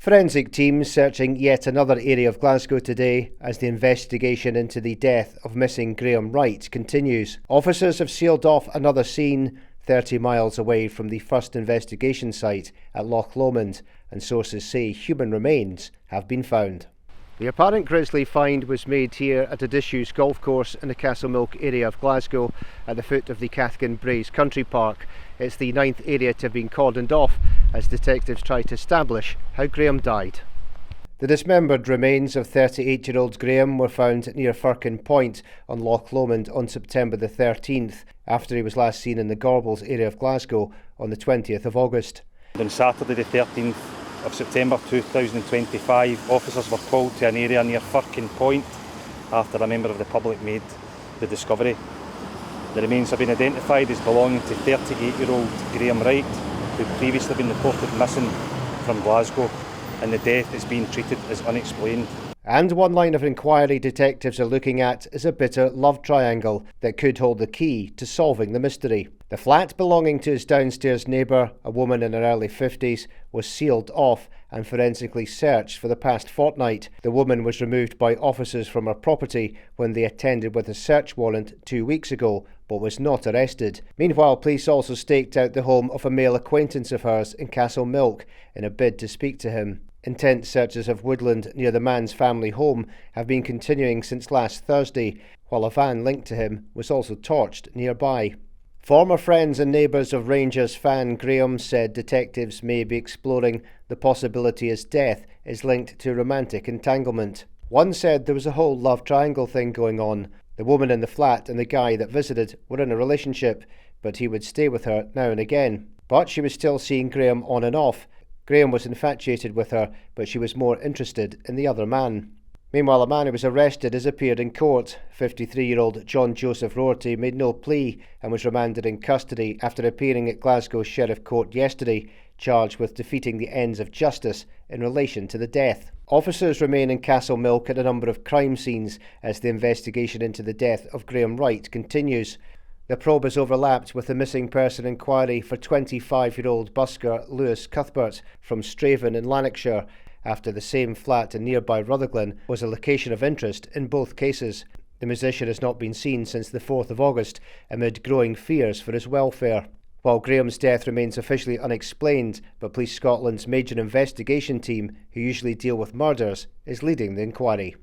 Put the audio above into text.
Forensic teams searching yet another area of Glasgow today as the investigation into the death of missing Graham Wright continues. Officers have sealed off another scene 30 miles away from the first investigation site at Loch Lomond, and sources say human remains have been found. The apparent grisly find was made here at a disused golf course in the Castlemilk area of Glasgow at the foot of the Cathkin Braes Country Park. It's the 9th area to have been cordoned off as detectives try to establish how Graham died. The dismembered remains of 38-year-old Graham were found near Firkin Point on Loch Lomond on September the 13th, after he was last seen in the Gorbals area of Glasgow on the 20th of August. On Saturday the 13th of September 2025, officers were called to an area near Firkin Point after a member of the public made the discovery. The remains have been identified as belonging to 38-year-old Graham Wright, who had previously been reported missing from Glasgow, and the death is being treated as unexplained. And one line of inquiry detectives are looking at is a bitter love triangle that could hold the key to solving the mystery. The flat belonging to his downstairs neighbour, a woman in her early 50s, was sealed off and forensically searched for the past fortnight. The woman was removed by officers from her property when they attended with a search warrant 2 weeks ago, but was not arrested. Meanwhile, police also staked out the home of a male acquaintance of hers in Castlemilk in a bid to speak to him. Intense searches of woodland near the man's family home have been continuing since last Thursday, while a van linked to him was also torched nearby. Former friends and neighbours of Rangers fan Graham said detectives may be exploring the possibility his death is linked to romantic entanglement. One said there was a whole love triangle thing going on. The woman in the flat and the guy that visited were in a relationship, but he would stay with her now and again. But she was still seeing Graham on and off. Graham was infatuated with her, but she was more interested in the other man. Meanwhile, a man who was arrested has appeared in court. 53-year-old John Joseph Roherty made no plea and was remanded in custody after appearing at Glasgow Sheriff Court yesterday, charged with defeating the ends of justice in relation to the death. Officers remain in Castlemilk at a number of crime scenes as the investigation into the death of Graham Wright continues. The probe has overlapped with the missing person inquiry for 25-year-old busker Lewis Cuthbert from Straven in Lanarkshire, after the same flat in nearby Rutherglen was a location of interest in both cases. The musician has not been seen since the 4th of August amid growing fears for his welfare. While Graham's death remains officially unexplained, but Police Scotland's major investigation team, who usually deal with murders, is leading the inquiry.